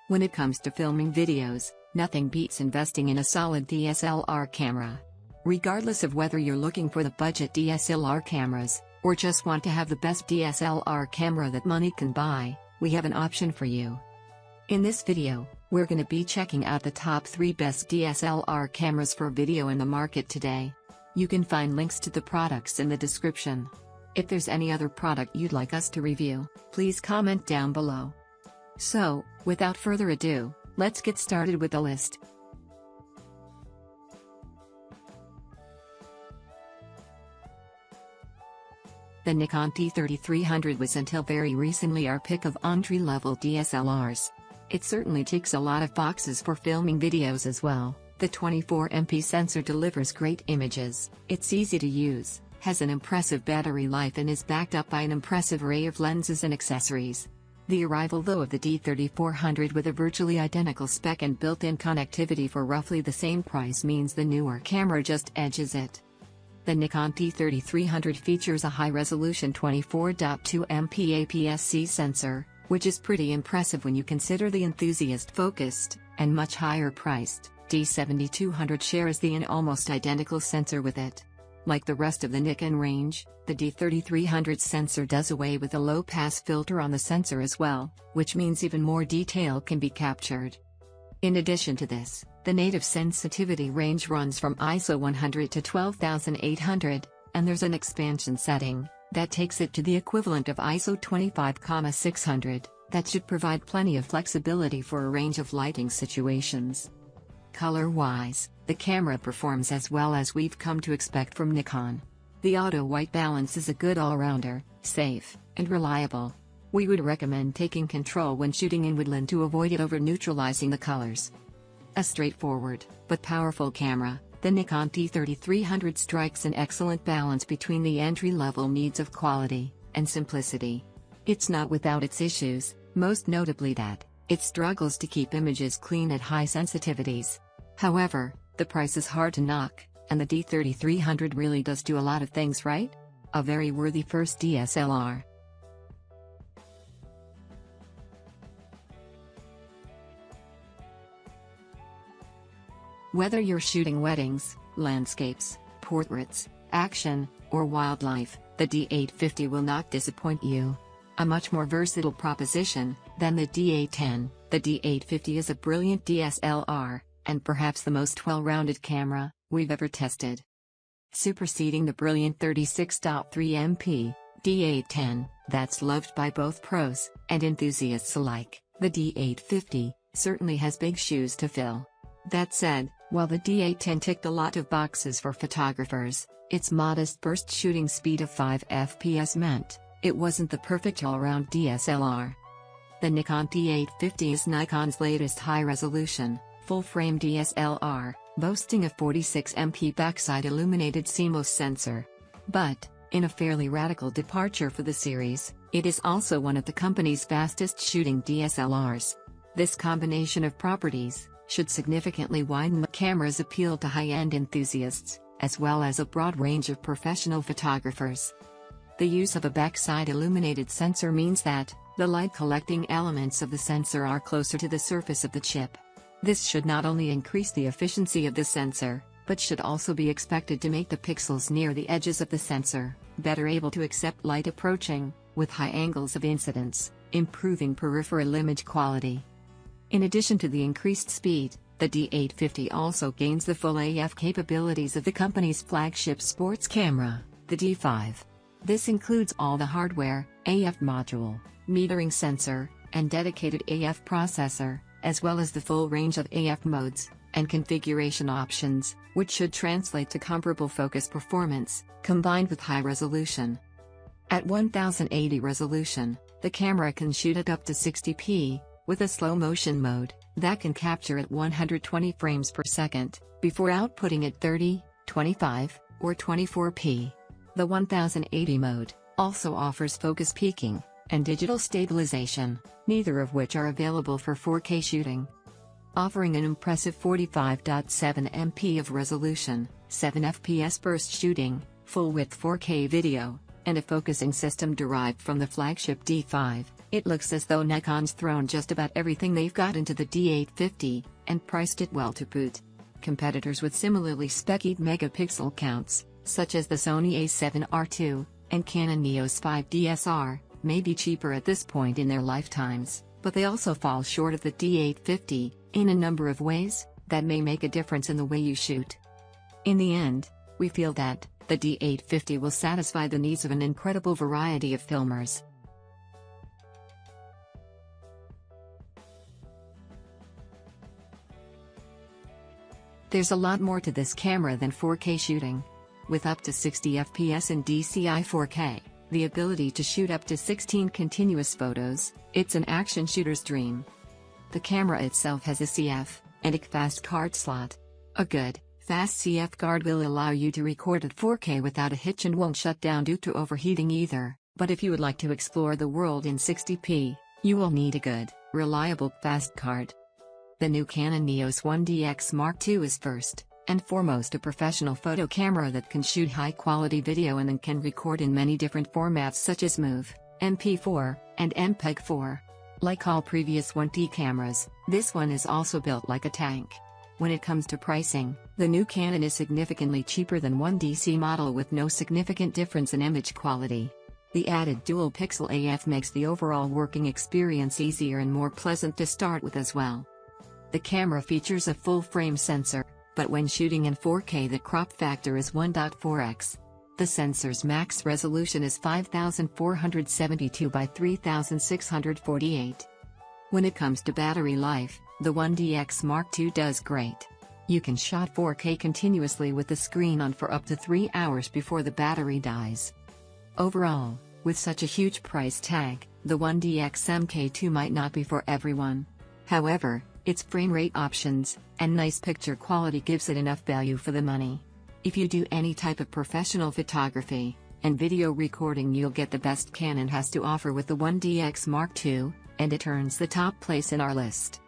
When it comes to filming videos, nothing beats investing in a solid DSLR camera. Regardless of whether you're looking for the budget DSLR cameras, or just want to have the best DSLR camera that money can buy, we have an option for you. In this video, we're going to be checking out the top 3 best DSLR cameras for video in the market today. You can find links to the products in the description. If there's any other product you'd like us to review, please comment down below. So, without further ado, let's get started with the list. The Nikon D3300 was until very recently our pick of entry-level DSLRs. It certainly ticks a lot of boxes for filming videos as well. The 24MP sensor delivers great images, it's easy to use, has an impressive battery life and is backed up by an impressive array of lenses and accessories. The arrival though of the D3400 with a virtually identical spec and built-in connectivity for roughly the same price means the newer camera just edges it. The Nikon D3300 features a high-resolution 24.2MP APS-C sensor, which is pretty impressive when you consider the enthusiast-focused, and much higher-priced, D7200 shares the almost identical sensor with it. Like the rest of the Nikon range, the D3300 sensor does away with a low-pass filter on the sensor as well, which means even more detail can be captured. In addition to this, the native sensitivity range runs from ISO 100 to 12800, and there's an expansion setting that takes it to the equivalent of ISO 25,600, that should provide plenty of flexibility for a range of lighting situations. Color-wise, the camera performs as well as we've come to expect from Nikon. The auto-white balance is a good all-rounder, safe, and reliable. We would recommend taking control when shooting in woodland to avoid it over-neutralizing the colors. A straightforward, but powerful camera, the Nikon D3300 strikes an excellent balance between the entry-level needs of quality and simplicity. It's not without its issues, most notably that it struggles to keep images clean at high sensitivities. However, the price is hard to knock, and the D3300 really does do a lot of things right. A very worthy first DSLR. Whether you're shooting weddings, landscapes, portraits, action, or wildlife, the D850 will not disappoint you. A much more versatile proposition than the D810, the D850 is a brilliant DSLR, and perhaps the most well-rounded camera we've ever tested. Superseding the brilliant 36.3MP D810, that's loved by both pros and enthusiasts alike, the D850 certainly has big shoes to fill. That said, while the D810 ticked a lot of boxes for photographers, its modest burst shooting speed of 5 fps meant it wasn't the perfect all-round DSLR. The Nikon D850 is Nikon's latest high-resolution, full-frame DSLR, boasting a 46MP backside illuminated CMOS sensor. But, in a fairly radical departure for the series, it is also one of the company's fastest-shooting DSLRs. This combination of properties should significantly widen the camera's appeal to high-end enthusiasts, as well as a broad range of professional photographers. The use of a backside illuminated sensor means that the light-collecting elements of the sensor are closer to the surface of the chip. This should not only increase the efficiency of the sensor, but should also be expected to make the pixels near the edges of the sensor better able to accept light approaching, with high angles of incidence, improving peripheral image quality. In addition to the increased speed, the D850 also gains the full AF capabilities of the company's flagship sports camera, the D5. This includes all the hardware, AF module, metering sensor, and dedicated AF processor, as well as the full range of AF modes and configuration options, which should translate to comparable focus performance, combined with high resolution. At 1080 resolution, the camera can shoot at up to 60p, with a slow motion mode that can capture at 120 frames per second, before outputting at 30, 25, or 24p. The 1080 mode also offers focus peaking and digital stabilization, neither of which are available for 4K shooting. Offering an impressive 45.7MP of resolution, 7 fps burst shooting, full-width 4K video, and a focusing system derived from the flagship D5, It looks as though Nikon's thrown just about everything they've got into the D850, and priced it well to boot. Competitors with similarly spec'd megapixel counts, such as the Sony A7R II, and Canon EOS 5 DSLR, may be cheaper at this point in their lifetimes, but they also fall short of the D850, in a number of ways, that may make a difference in the way you shoot. In the end, we feel that the D850 will satisfy the needs of an incredible variety of filmers. There's a lot more to this camera than 4K shooting. With up to 60 FPS in DCI 4K, the ability to shoot up to 16 continuous photos, it's an action shooter's dream. The camera itself has a CF and a fast card slot. A good, fast CF card will allow you to record at 4K without a hitch and won't shut down due to overheating either, but if you would like to explore the world in 60p, you will need a good, reliable fast card. The new Canon EOS 1DX Mark II is first and foremost a professional photo camera that can shoot high-quality video and then can record in many different formats such as MOV, MP4, and MPEG-4. Like all previous 1D cameras, this one is also built like a tank. When it comes to pricing, the new Canon is significantly cheaper than 1DC model with no significant difference in image quality. The added dual-pixel AF makes the overall working experience easier and more pleasant to start with as well. The camera features a full-frame sensor, but when shooting in 4K the crop factor is 1.4x. The sensor's max resolution is 5472 by 3648. When it comes to battery life, the 1DX Mark II does great. You can shoot 4K continuously with the screen on for up to 3 hours before the battery dies. Overall, with such a huge price tag, the 1DX MK2 might not be for everyone. However, its frame rate options and nice picture quality gives it enough value for the money. If you do any type of professional photography and video recording, you'll get the best Canon has to offer with the 1DX Mark II, and it earns the top place in our list.